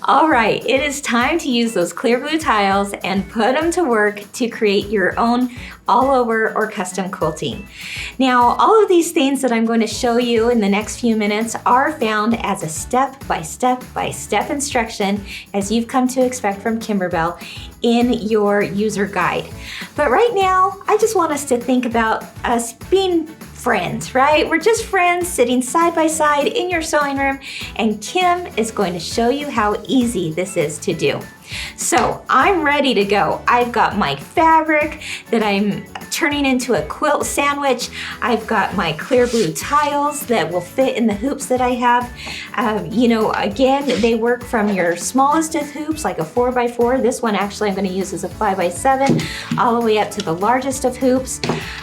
All right, it is time to use those clear blue tiles and put them to work to create your own all over or custom quilting. Now, all of these things that I'm going to show you in the next few minutes are found as a step-by-step instruction, as you've come to expect from Kimberbell, in your user guide. But right now, I just want us to think about us being friends, right? We're just friends sitting side by side in your sewing room, and Kim is going to show you how easy this is to do. So I'm ready to go. I've got my fabric that I'm turning into a quilt sandwich. I've got my clear blue tiles that will fit in the hoops that I have. You know, again, they work from your smallest of hoops, like a 4x4. This one actually I'm going to use as a 5x7, all the way up to the largest of hoops.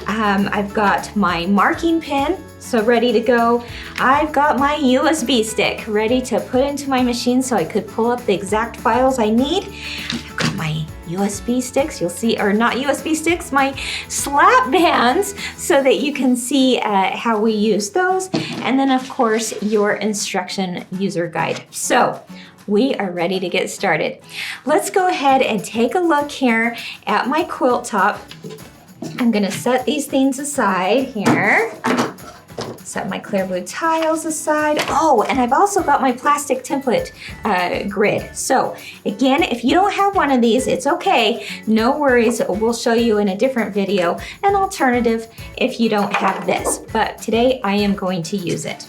I've got my marking pen, so ready to go. I've got my USB stick ready to put into my machine so I could pull up the exact files I need. I've got my USB sticks, you'll see, or not USB sticks, my slap bands, so that you can see how we use those. And then of course, your instruction user guide. So we are ready to get started. Let's go ahead and take a look here at my quilt top. I'm gonna set these things aside here. Set my clear blue tiles aside. Oh, and I've also got my plastic template grid. So again, if you don't have one of these, it's okay. No worries, we'll show you in a different video an alternative if you don't have this. But today I am going to use it.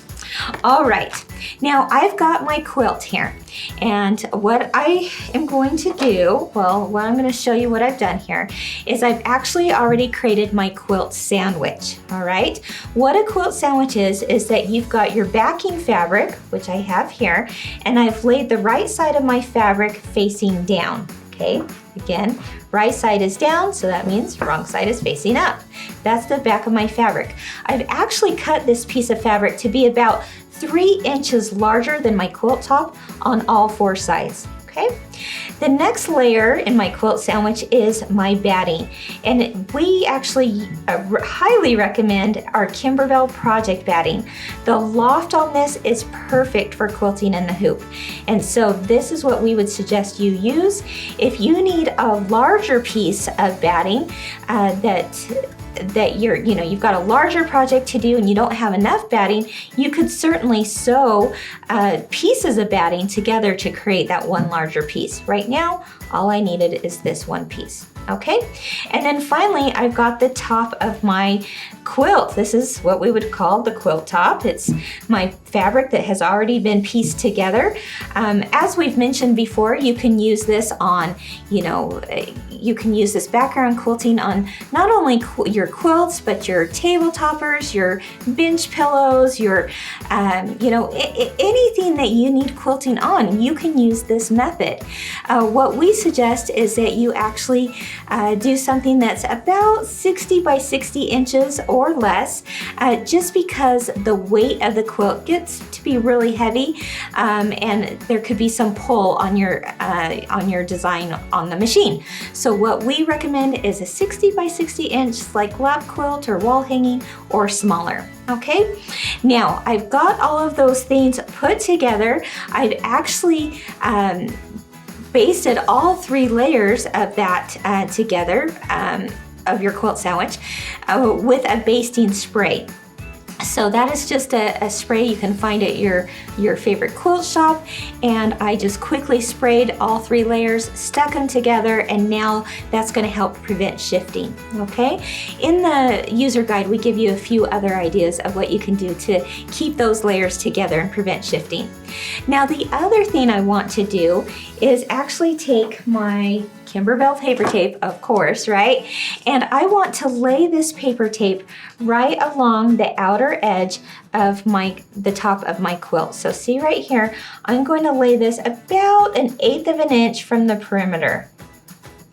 All right, now I've got my quilt here, and what I am going to do, well, what I'm going to show you what I've done here is I've actually already created my quilt sandwich. All right, what a quilt sandwich is that you've got your backing fabric, which I have here, and I've laid the right side of my fabric facing down. Okay, again, right side is down, so that means wrong side is facing up. That's the back of my fabric. I've actually cut this piece of fabric to be about 3 inches larger than my quilt top on all 4 sides. Okay. The next layer in my quilt sandwich is my batting, and we actually highly recommend our Kimberbell project batting. The loft on this is perfect for quilting in the hoop, and so this is what we would suggest you use. If you need a larger piece of batting that you've got a larger project to do and you don't have enough batting, you could certainly sew pieces of batting together to create that one larger piece. Right now, all I needed is this one piece. Okay, and then finally, I've got the top of my quilt. This is what we would call the quilt top. It's my fabric that has already been pieced together. As we've mentioned before, you can use this on, you can use this background quilting on not only your quilts, but your table toppers, your bench pillows, your, anything that you need quilting on, you can use this method. What we suggest is that you actually do something that's about 60 by 60 inches or less, just because the weight of the quilt gets to be really heavy, and there could be some pull on your design on the machine. So what we recommend is a 60 by 60 inch, like lap quilt or wall hanging, or smaller. Okay, now I've got all of those things put together. I've actually basted all 3 layers of that together, of your quilt sandwich, with a basting spray. So that is just a spray you can find at your favorite quilt shop, and I just quickly sprayed all 3 layers, stuck them together, and now that's going to help prevent shifting. Okay, in the user guide we give you a few other ideas of what you can do to keep those layers together and prevent shifting. Now the other thing I want to do is actually take my Kimberbell paper tape, of course, right? And I want to lay this paper tape right along the outer edge of the top of my quilt. So see right here, I'm going to lay this about 1/8 of an inch from the perimeter.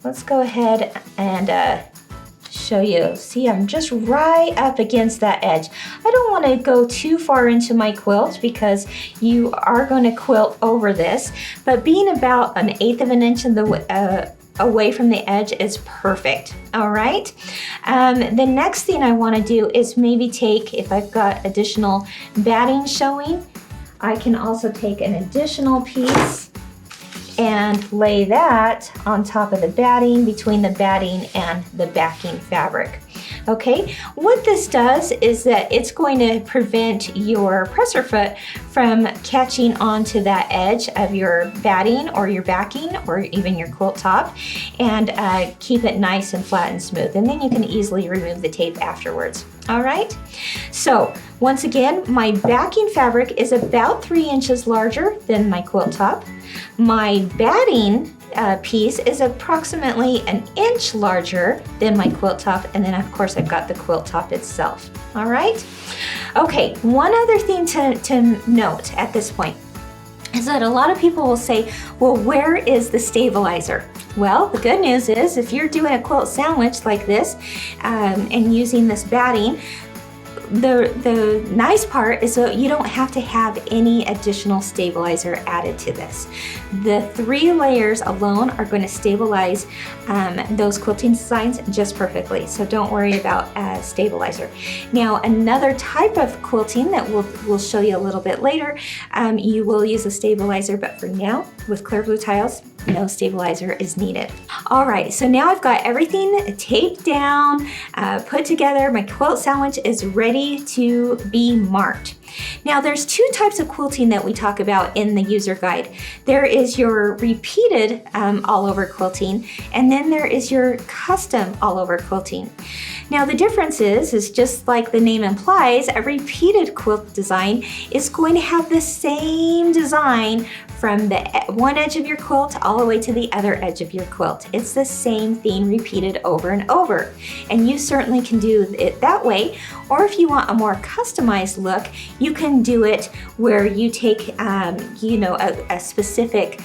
Let's go ahead and show you. See, I'm just right up against that edge. I don't want to go too far into my quilt because you are going to quilt over this, but being about 1/8 of an inch in the away from the edge is perfect. All right, the next thing I want to do is maybe take, if I've got additional batting showing, I can also take an additional piece and lay that on top of the batting, between the batting and the backing fabric. Okay, what this does is that it's going to prevent your presser foot from catching onto that edge of your batting or your backing or even your quilt top, and keep it nice and flat and smooth. And then you can easily remove the tape afterwards. All right, so once again, my backing fabric is about 3 inches larger than my quilt top. My batting piece is approximately 1 inch larger than my quilt top, and then of course I've got the quilt top itself. All right, okay, one other thing to note at this point is that a lot of people will say, well, where is the stabilizer? Well, the good news is if you're doing a quilt sandwich like this and using this batting, the nice part is that you don't have to have any additional stabilizer added to this. The 3 layers alone are going to stabilize those quilting designs just perfectly, so don't worry about stabilizer. Now, another type of quilting that we'll show you a little bit later, you will use a stabilizer, but for now, with clear blue tiles, no stabilizer is needed. All right, so now I've got everything taped down, put together. My quilt sandwich is ready to be marked. Now, there's 2 types of quilting that we talk about in the user guide. There is your repeated all over quilting, and then there is your custom all over quilting. Now, the difference is just like the name implies, a repeated quilt design is going to have the same design from the one edge of your quilt all the way to the other edge of your quilt. It's the same theme repeated over and over. And you certainly can do it that way. Or if you want a more customized look, you can do it where you take, a specific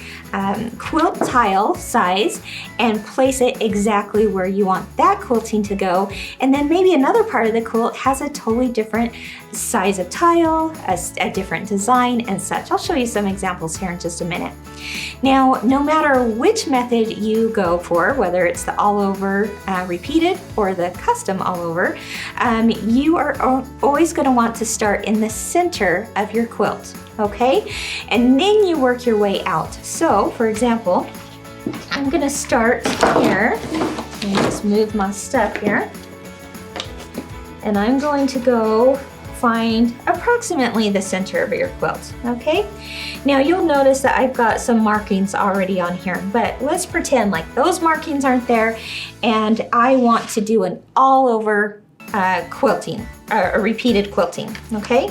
quilt tile size and place it exactly where you want that quilting to go. And then maybe another part of the quilt has a totally different size of tile, a different design and such. I'll show you some examples here in just a minute. Now, no matter which method you go for, whether it's the all over repeated or the custom all over, you are always going to want to start in the center of your quilt, okay? And then you work your way out. So, for example, I'm going to start here. Let me just move my stuff here. And I'm going to go find approximately the center of your quilt, okay? Now you'll notice that I've got some markings already on here, but let's pretend like those markings aren't there and I want to do an all over quilting, a repeated quilting, okay?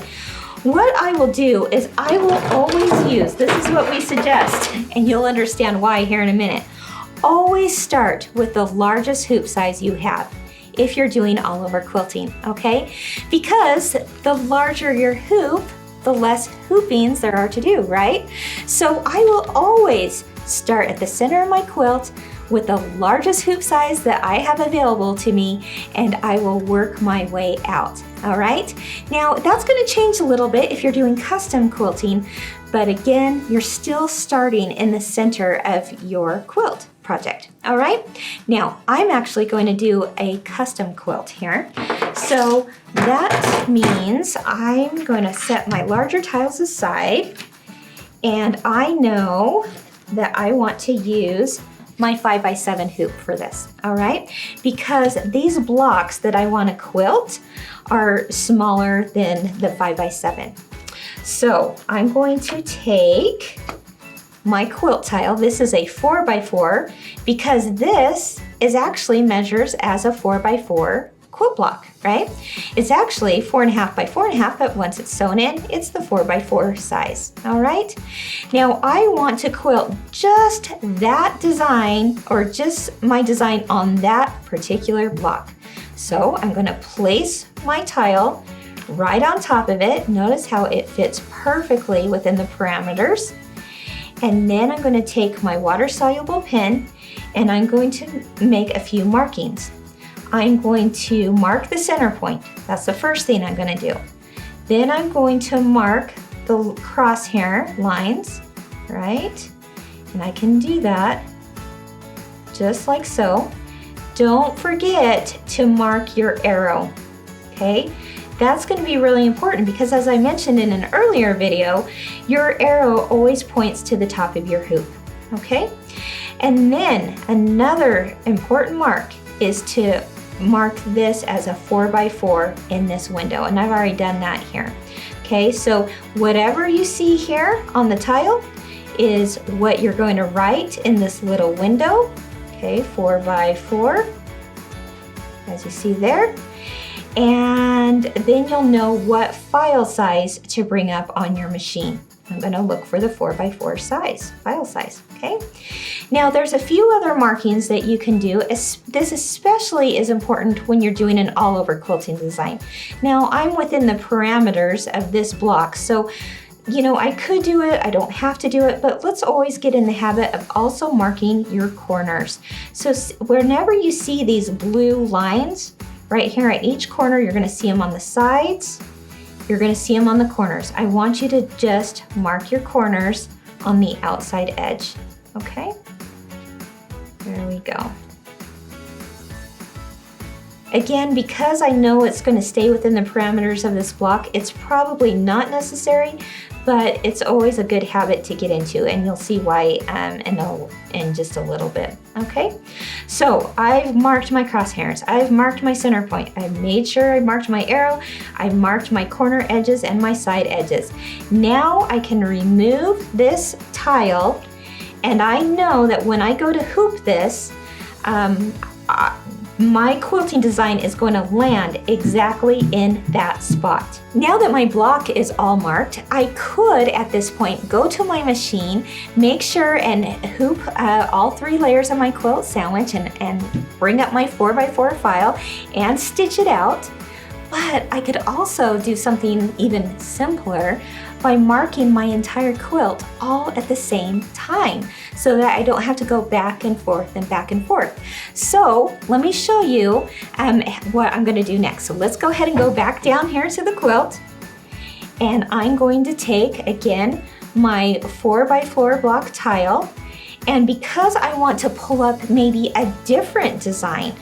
What I will do is I will always use, this is what we suggest, and you'll understand why here in a minute. Always start with the largest hoop size you have if you're doing all over quilting, okay? Because the larger your hoop, the less hoopings there are to do, right? So I will always start at the center of my quilt with the largest hoop size that I have available to me, and I will work my way out, all right? Now, that's gonna change a little bit if you're doing custom quilting, but again, you're still starting in the center of your quilt project, all right? Now, I'm actually going to do a custom quilt here. So that means I'm going to set my larger tiles aside, and I know that I want to use my 5x7 hoop for this, all right? Because these blocks that I want to quilt are smaller than the 5x7. So I'm going to take my quilt tile. This is a 4x4 because this is actually measures as a 4x4 quilt block, right? It's actually 4.5 by 4.5, but once it's sewn in, it's the 4x4 size, all right? Now I want to quilt just that design or just my design on that particular block. So I'm gonna place my tile right on top of it. Notice how it fits perfectly within the parameters. And then I'm going to take my water-soluble pen and I'm going to make a few markings. I'm going to mark the center point. That's the first thing I'm going to do. Then I'm going to mark the crosshair lines, right? And I can do that just like so. Don't forget to mark your arrow, okay? That's going to be really important because as I mentioned in an earlier video, your arrow always points to the top of your hoop. okay? And then another important mark is to mark this as a 4x4 in this window, and I've already done that here. Okay, so whatever you see here on the tile is what you're going to write in this little window. Okay, 4x4, as you see there. And then you'll know what file size to bring up on your machine. I'm going to look for the 4x4 size, file size, okay? Now there's a few other markings that you can do. This especially is important when you're doing an all-over quilting design. Now I'm within the parameters of this block, so you know, I could do it, I don't have to do it, but let's always get in the habit of also marking your corners. So whenever you see these blue lines, right here at each corner, you're gonna see them on the sides, you're gonna see them on the corners. I want you to just mark your corners on the outside edge, okay? There we go. Again, because I know it's going to stay within the parameters of this block, it's probably not necessary, but it's always a good habit to get into, and you'll see why in just a little bit, okay? So I've marked my crosshairs, I've marked my center point, I've made sure I marked my arrow, I've marked my corner edges and my side edges. Now I can remove this tile, and I know that when I go to hoop this, my quilting design is going to land exactly in that spot. Now that my block is all marked, I could at this point go to my machine, make sure and hoop all 3 layers of my quilt sandwich and bring up my 4x4 file and stitch it out. But I could also do something even simpler by marking my entire quilt all at the same time so that I don't have to go back and forth and back and forth. So let me show you what I'm going to do next. So let's go ahead and go back down here to the quilt, and I'm going to take again my 4x4 block tile, and because I want to pull up maybe a different design,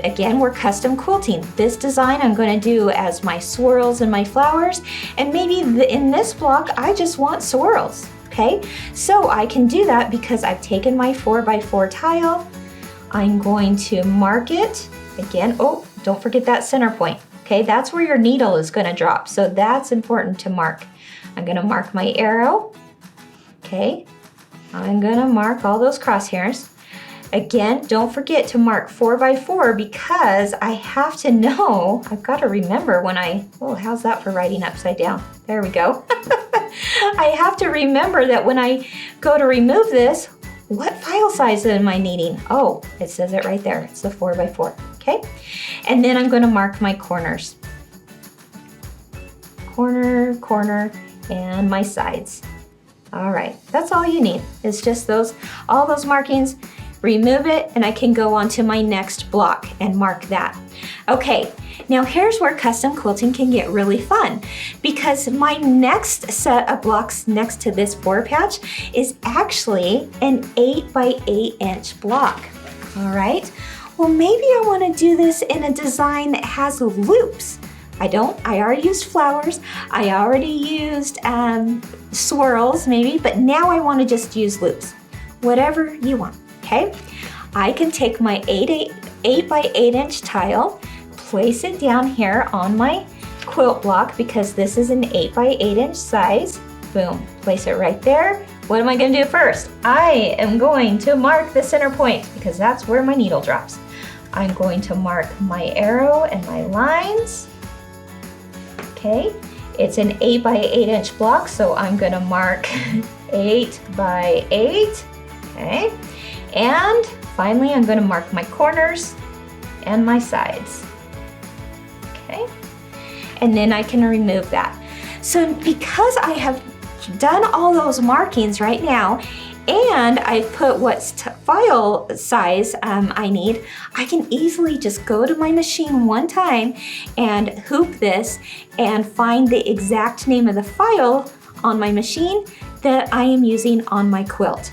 again, we're custom quilting. This design I'm going to do as my swirls and my flowers, and maybe in this block I just want swirls, okay? So I can do that because I've taken my 4x4 tile, I'm going to mark it, again, oh, don't forget that center point, okay? That's where your needle is going to drop, so that's important to mark. I'm going to mark my arrow, okay? I'm going to mark all those crosshairs. Again, don't forget to mark 4x4 because I have to know, I've got to remember when oh, how's that for writing upside down? There we go. I have to remember that when I go to remove this, what file size am I needing? Oh, it says it right there. It's the 4x4, okay? And then I'm going to mark my corners. Corner, corner, and my sides. All right, that's all you need. It's just all those markings. Remove it, and I can go on to my next block and mark that. Okay, now here's where custom quilting can get really fun, because my next set of blocks next to this border patch is actually an 8x8 inch block. All right, well, maybe I want to do this in a design that has loops. I already used flowers, I already used swirls maybe, but now I want to just use loops. Whatever you want. Okay, I can take my 8x8 inch tile, place it down here on my quilt block because this is an 8x8 inch size. Boom, place it right there. What am I going to do first? I am going to mark the center point because that's where my needle drops. I'm going to mark my arrow and my lines. Okay, it's an 8x8 inch block, so I'm going to mark 8x8. Okay. And finally, I'm going to mark my corners and my sides. Okay, and then I can remove that. So because I have done all those markings right now, and I've put what file size I need, I can easily just go to my machine one time and hoop this and find the exact name of the file on my machine that I am using on my quilt.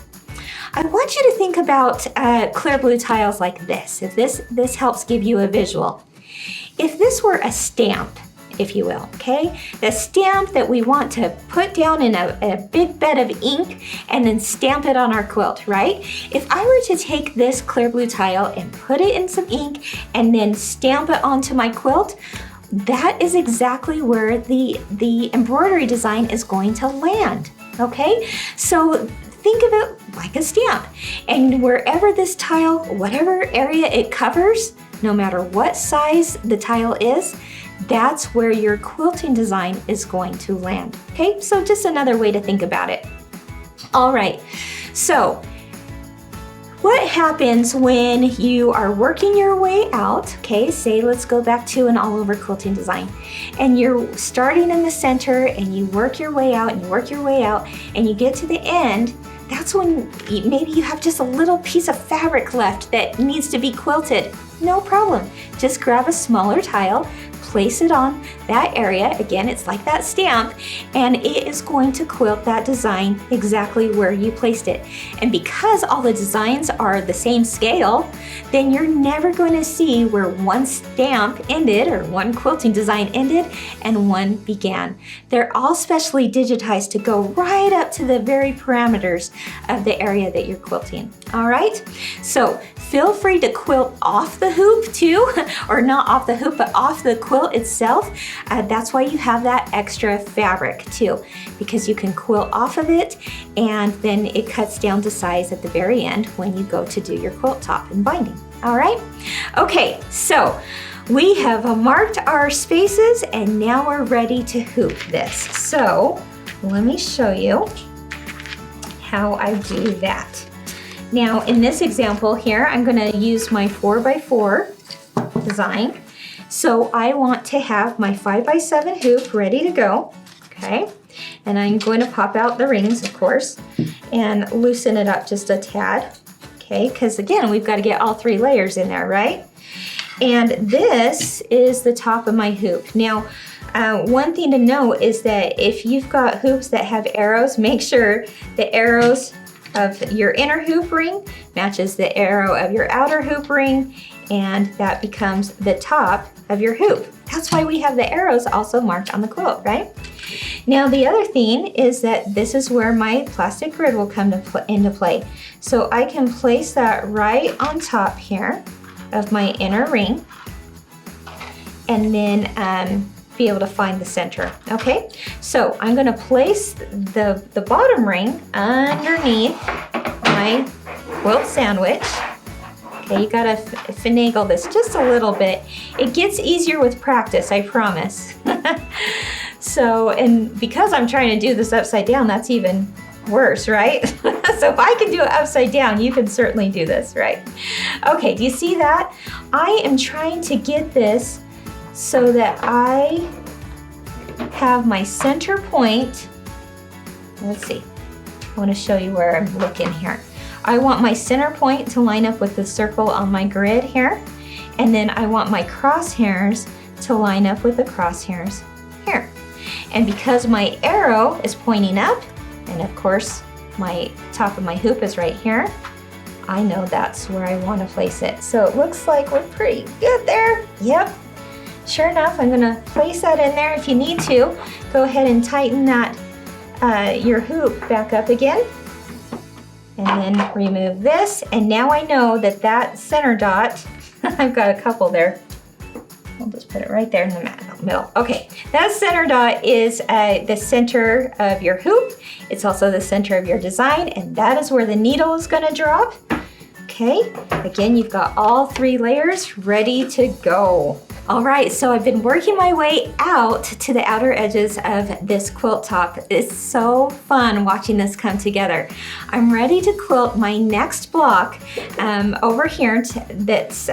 I want you to think about clear blue tiles like this, if this helps give you a visual. If this were a stamp if you will, okay? The stamp that we want to put down in a big bed of ink and then stamp it on our quilt, right? If I were to take this clear blue tile and put it in some ink and then stamp it onto my quilt, that is exactly where the embroidery design is going to land, okay? So think of it like a stamp. And wherever this tile, whatever area it covers, no matter what size the tile is, that's where your quilting design is going to land, okay? So just another way to think about it. All right, so what happens when you are working your way out, okay? Say, let's go back to an all over quilting design. And you're starting in the center and you work your way out and you work your way out and you get to the end. That's when maybe you have just a little piece of fabric left that needs to be quilted. No problem. Just grab a smaller tile, place it on that area. Again, it's like that stamp, and it is going to quilt that design exactly where you placed it. And because all the designs are the same scale, then you're never going to see where one stamp ended or one quilting design ended and one began. They're all specially digitized to go right up to the very parameters of the area that you're quilting. All right, so feel free to quilt off the hoop too, or not off the hoop, but off the quilt itself. That's why you have that extra fabric too, because you can quilt off of it and then it cuts down to size at the very end when you go to do your quilt top and binding. All right, okay, so we have marked our spaces and now we're ready to hoop this. So let me show you how I do that. Now in this example here, I'm going to use my 4x4 design. So I want to have my 5x7 hoop ready to go, okay? And I'm going to pop out the rings, of course, and loosen it up just a tad, okay? Because again, we've got to get all 3 layers in there, right? And this is the top of my hoop. Now, one thing to know is that if you've got hoops that have arrows, make sure the arrows of your inner hoop ring matches the arrow of your outer hoop ring, and that becomes the top of your hoop. That's why we have the arrows also marked on the quilt, right? Now the other thing is that this is where my plastic grid will come into play. So I can place that right on top here of my inner ring and then be able to find the center, okay? So I'm gonna place the bottom ring underneath my quilt sandwich. Okay, you gotta finagle this just a little bit. It gets easier with practice, I promise. So, and because I'm trying to do this upside down, that's even worse, right? So if I can do it upside down, you can certainly do this, right? Okay, do you see that? I am trying to get this so that I have my center point. Let's see, I want to show you where I'm looking here. I want my center point to line up with the circle on my grid here, and then I want my crosshairs to line up with the crosshairs here. And because my arrow is pointing up, and of course my top of my hoop is right here, I know that's where I want to place it. So it looks like we're pretty good there. Yep. Sure enough, I'm gonna place that in there. If you need to, go ahead and tighten that your hoop back up again. And then remove this. And now I know that that center dot, I've got a couple there. I'll just put it right there in the middle. Okay, that center dot is the center of your hoop. It's also the center of your design, and that is where the needle is gonna drop. Okay, again, you've got all 3 layers ready to go. All right, so I've been working my way out to the outer edges of this quilt top. It's so fun watching this come together. I'm ready to quilt my next block over here that's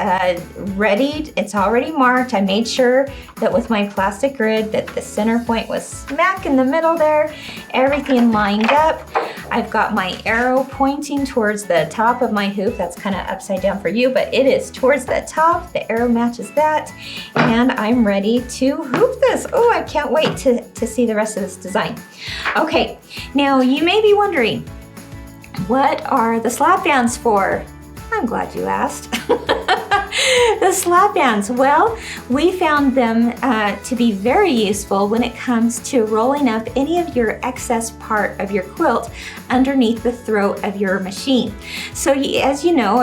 ready. It's already marked. I made sure that with my plastic grid that the center point was smack in the middle there, everything lined up. I've got my arrow pointing towards the top of my hoop. That's kind of upside down for you, but it is towards the top. The arrow matches that. And I'm ready to hoop this. Oh, I can't wait to see the rest of this design. Okay, now you may be wondering, what are the slap bands for? I'm glad you asked. The slap bands, well, we found them to be very useful when it comes to rolling up any of your excess part of your quilt underneath the throat of your machine. So as you know,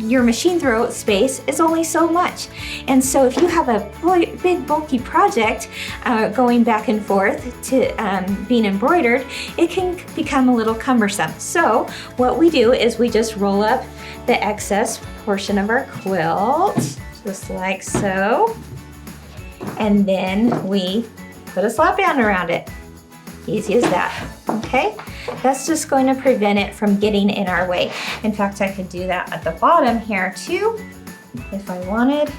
your machine throat space is only so much. And so if you have a big bulky project going back and forth to being embroidered, it can become a little cumbersome. So what we do is we just roll up the excess portion of our quilt, just like so. And then we put a slap band around it. Easy as that, okay? That's just going to prevent it from getting in our way. In fact, I could do that at the bottom here too, if I wanted.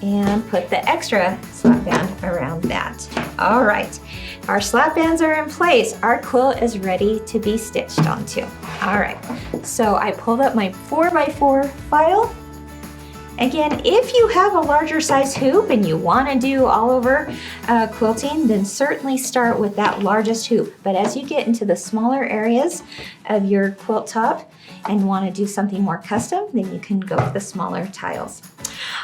And put the extra slap band around that. All right, our slap bands are in place. Our quilt is ready to be stitched onto. All right, so I pulled up my 4x4 file. Again, if you have a larger size hoop and you want to do all over quilting, then certainly start with that largest hoop. But as you get into the smaller areas of your quilt top and want to do something more custom, then you can go with the smaller tiles.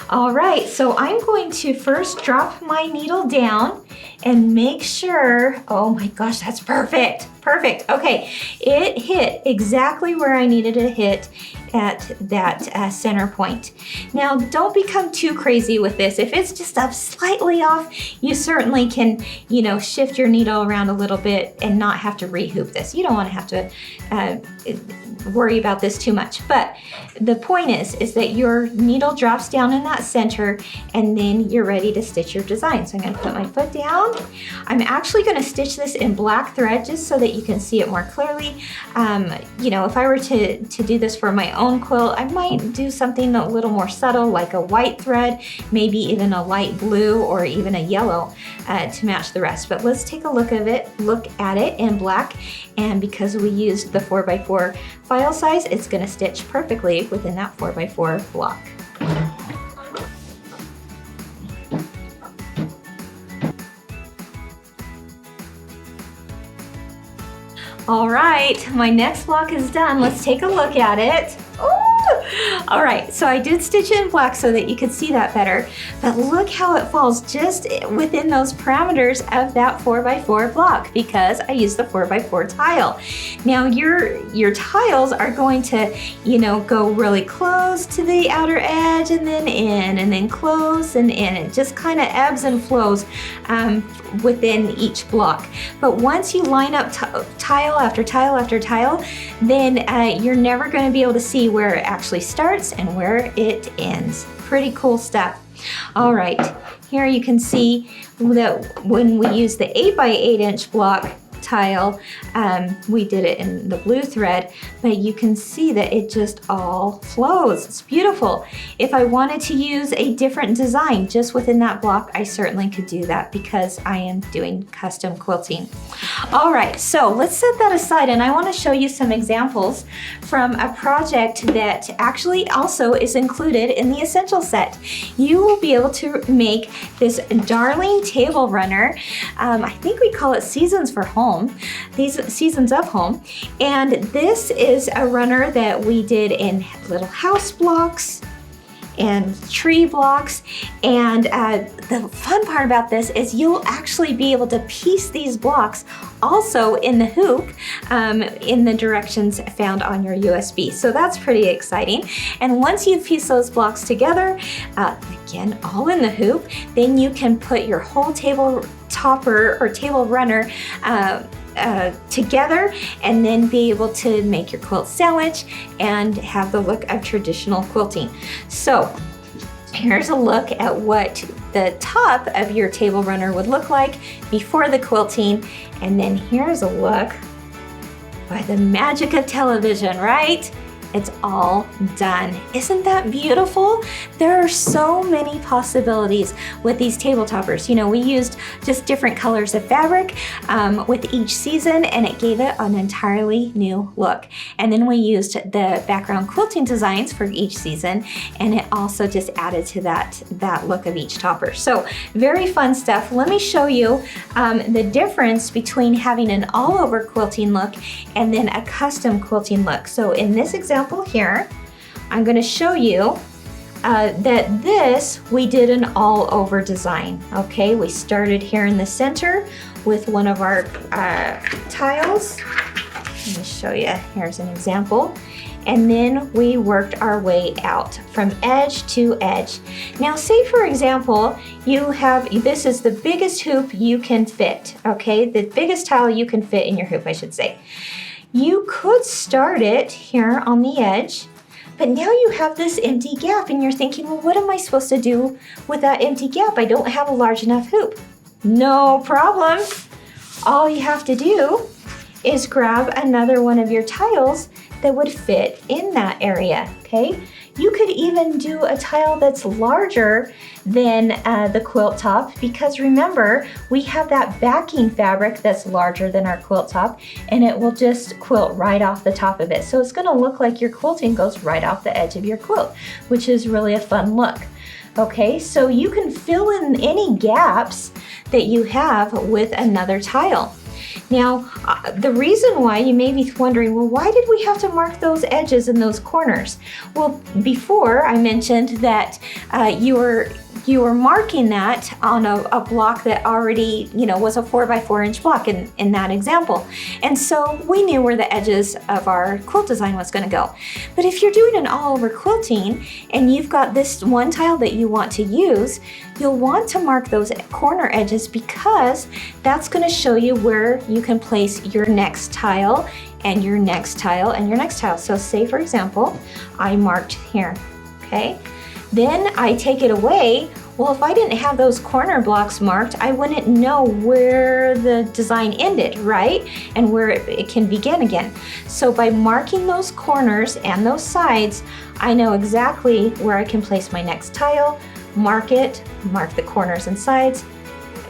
All right, so I'm going to first drop my needle down and make sure, oh my gosh, that's perfect. Perfect. Okay, it hit exactly where I needed it to hit at that center point. Now, don't become too crazy with this. If it's just up slightly off, you certainly can, shift your needle around a little bit and not have to rehoop this. You don't want to have to worry about this too much. But the point is that your needle drops down in that center and then you're ready to stitch your design. So I'm going to put my foot down. I'm actually going to stitch this in black thread just so that you can see it more clearly. If I were to do this for my own quilt, I might do something a little more subtle, like a white thread, maybe even a light blue or even a yellow to match the rest. But let's take a look at it in black. And because we used the 4x4 file size, it's going to stitch perfectly within that 4x4 block. All right, my next block is done. Let's take a look at it. Ooh! All right, so I did stitch it in black so that you could see that better, but look how it falls just within those parameters of that 4x4 block because I used the 4x4 tile. Now your tiles are going to, go really close to the outer edge and then in and then close and in. It just kind of ebbs and flows within each block. But once you line up tile after tile after tile, then you're never going to be able to see where it actually starts and where it ends. Pretty cool stuff. All right, here you can see that when we use the 8x8 inch block tile, we did it in the blue thread, but you can see that it just all flows. It's beautiful. If I wanted to use a different design just within that block, I certainly could do that because I am doing custom quilting. All right, so let's set that aside and I want to show you some examples from a project that actually also is included in the essential set. You will be able to make this darling table runner. I think we call it Seasons for Home. These Seasons of Home, and this is a runner that we did in little house blocks and tree blocks, and the fun part about this is you'll actually be able to piece these blocks also in the hoop in the directions found on your USB. So that's pretty exciting. And once you've pieced those blocks together, again, all in the hoop, then you can put your whole table topper or table runner together and then be able to make your quilt sandwich and have the look of traditional quilting. So here's a look at what the top of your table runner would look like before the quilting, and then here's a look by the magic of television, right? It's all done. Isn't that beautiful? There are so many possibilities with these table toppers. We used just different colors of fabric with each season, and it gave it an entirely new look. And then we used the background quilting designs for each season, and it also just added to that look of each topper. So very fun stuff. Let me show you the difference between having an all-over quilting look and then a custom quilting look. So in this example here, I'm going to show you that this, we did an all over design, okay? We started here in the center with one of our tiles. Let me show you, here's an example. And then we worked our way out from edge to edge. Now say for example, you have, this is the biggest hoop you can fit, okay? The biggest tile you can fit in your hoop, I should say. You could start it here on the edge, but now you have this empty gap and you're thinking, well, what am I supposed to do with that empty gap? I don't have a large enough hoop. No problem. All you have to do is grab another one of your tiles that would fit in that area, okay? You could even do a tile that's larger than the quilt top, because remember, we have that backing fabric that's larger than our quilt top, and it will just quilt right off the top of it. So it's gonna look like your quilting goes right off the edge of your quilt, which is really a fun look. Okay, so you can fill in any gaps that you have with another tile. Now, the reason why you may be wondering, well, why did we have to mark those edges and those corners? Well, before I mentioned that you were marking that on a block that already, was a 4x4 inch block in that example. And so we knew where the edges of our quilt design was gonna go. But if you're doing an all over quilting and you've got this one tile that you want to use, you'll want to mark those corner edges, because that's gonna show you where you can place your next tile and your next tile and your next tile. So say for example, I marked here, okay? Then I take it away. Well, if I didn't have those corner blocks marked, I wouldn't know where the design ended, right? And where it can begin again. So by marking those corners and those sides, I know exactly where I can place my next tile, mark it, mark the corners and sides,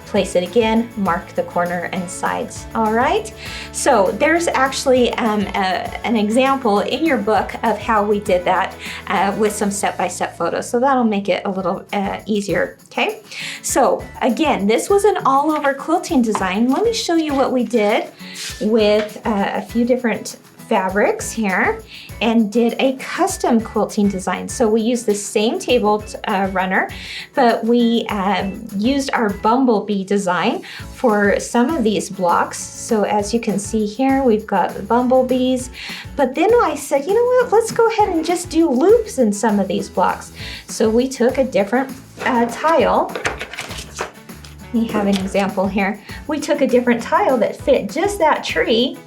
place it again, mark the corner and sides. All right, so there's actually an example in your book of how we did that with some step-by-step photos, so that'll make it a little easier. Okay, so again, this was an all-over quilting design. Let me show you what we did with a few different fabrics here and did a custom quilting design. So we used the same table runner, but we used our bumblebee design for some of these blocks. So as you can see here, we've got the bumblebees, but then I said, you know what, let's go ahead and just do loops in some of these blocks. So we took a different tile. We have an example here. We took a different tile that fit just that tree.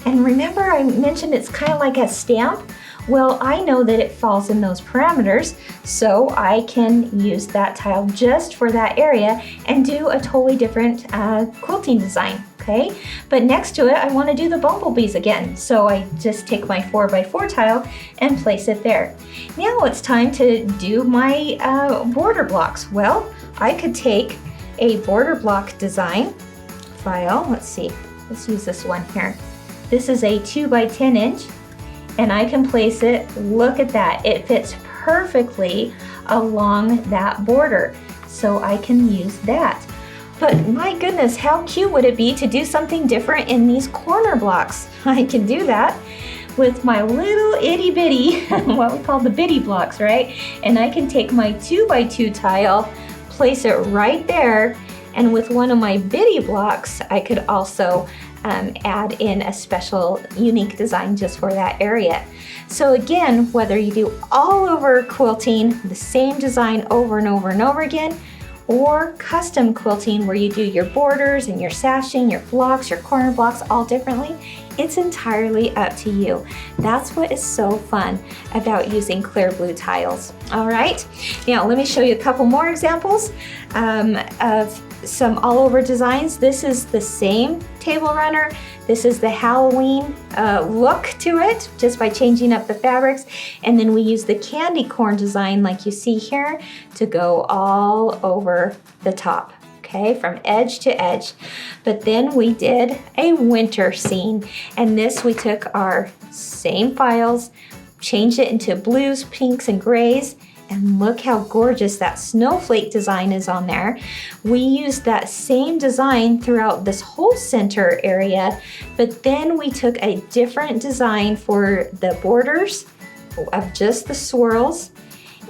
And remember I mentioned it's kind of like a stamp? Well, I know that it falls in those parameters, so I can use that tile just for that area and do a totally different quilting design, okay? But next to it, I want to do the bumblebees again. So I just take my 4x4 tile and place it there. Now it's time to do my border blocks. Well, I could take a border block design file. Let's see, let's use this one here. This is a 2x10 inch, and I can place it, look at that, it fits perfectly along that border, so I can use that. But my goodness, how cute would it be to do something different in these corner blocks? I can do that with my little itty bitty, what we call the bitty blocks, right? And I can take my 2x2 tile, place it right there, and with one of my bitty blocks, I could also add in a special unique design just for that area. So again, whether you do all over quilting, the same design over and over and over again, or custom quilting where you do your borders and your sashing, your blocks, your corner blocks all differently, it's entirely up to you. That's what is so fun about using clear blue tiles. All right, now let me show you a couple more examples of some all over designs. This is the same table runner. This is the Halloween look to it, just by changing up the fabrics. And then we use the candy corn design like you see here to go all over the top, okay, from edge to edge. But then we did a winter scene, and this we took our same files, changed it into blues, pinks, and grays, and look how gorgeous that snowflake design is on there. We used that same design throughout this whole center area, but then we took a different design for the borders of just the swirls,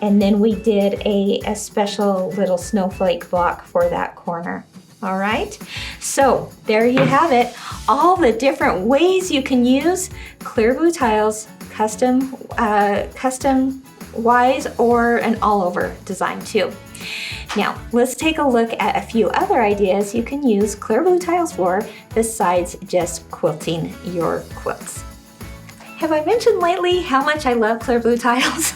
And then we did a special little snowflake block for that corner. All right, so there you have it. All the different ways you can use clear blue tiles, custom wise, or an all over design too. Now, let's take a look at a few other ideas you can use clear blue tiles for besides just quilting your quilts. Have I mentioned lately how much I love clear blue tiles?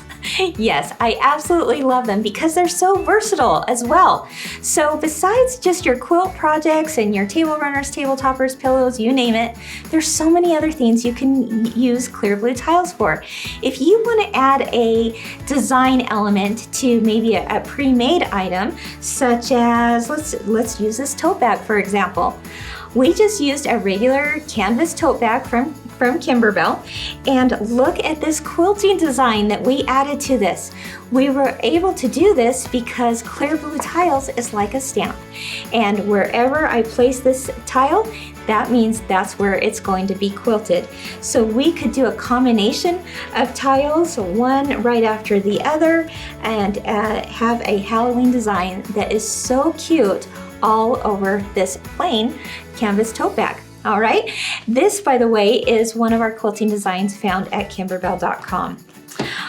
Yes, I absolutely love them because they're so versatile as well. So besides just your quilt projects and your table runners, table toppers, pillows, you name it, there's so many other things you can use clear blue tiles for. If you want to add a design element to maybe a pre-made item, such as, let's use this tote bag for example. We just used a regular canvas tote bag from Kimberbell, and look at this quilting design that we added to this. We were able to do this because clear blue tiles is like a stamp, and wherever I place this tile, that means that's where it's going to be quilted. So we could do a combination of tiles, one right after the other, and have a Halloween design that is so cute all over this plain canvas tote bag. All right, this, by the way, is one of our quilting designs found at kimberbell.com.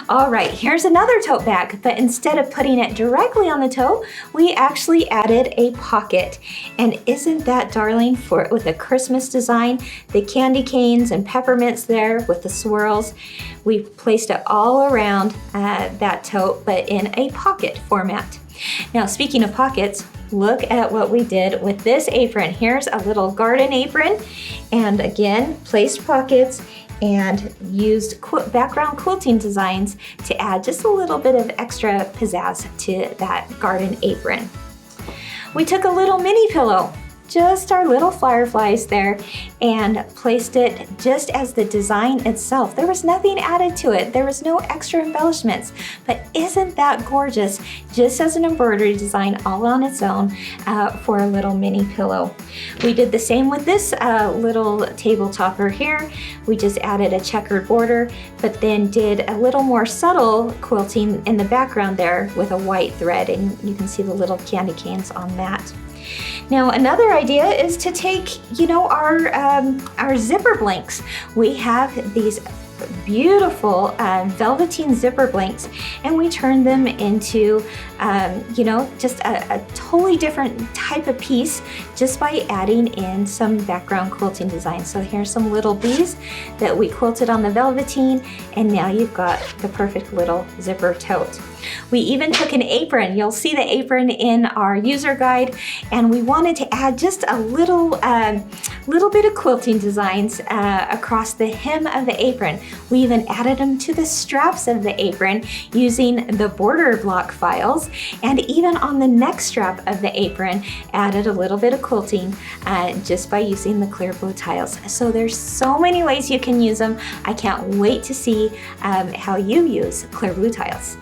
All right, here's another tote bag, but instead of putting it directly on the toe, we actually added a pocket. And isn't that darling with a Christmas design? The candy canes and peppermints there with the swirls. We placed it all around that tote, but in a pocket format. Now, speaking of pockets, look at what we did with this apron. Here's a little garden apron, and again, placed pockets and used background quilting designs to add just a little bit of extra pizzazz to that garden apron. We took a little mini pillow, just our little fireflies there, and placed it just as the design itself. There was nothing added to it. There was no extra embellishments, but isn't that gorgeous? Just as an embroidery design all on its own for a little mini pillow. We did the same with this little table topper here. We just added a checkered border, but then did a little more subtle quilting in the background there with a white thread, and you can see the little candy canes on that. Now, another idea is to take, our zipper blanks. We have these beautiful velveteen zipper blanks, and we turn them into, just a totally different type of piece just by adding in some background quilting design. So here's some little bees that we quilted on the velveteen, and now you've got the perfect little zipper tote. We even took an apron. You'll see the apron in our user guide, and we wanted to add just a little bit of quilting designs across the hem of the apron. We even added them to the straps of the apron using the border block files, and even on the neck strap of the apron added a little bit of quilting just by using the clear blue tiles. So there's so many ways you can use them. I can't wait to see how you use clear blue tiles.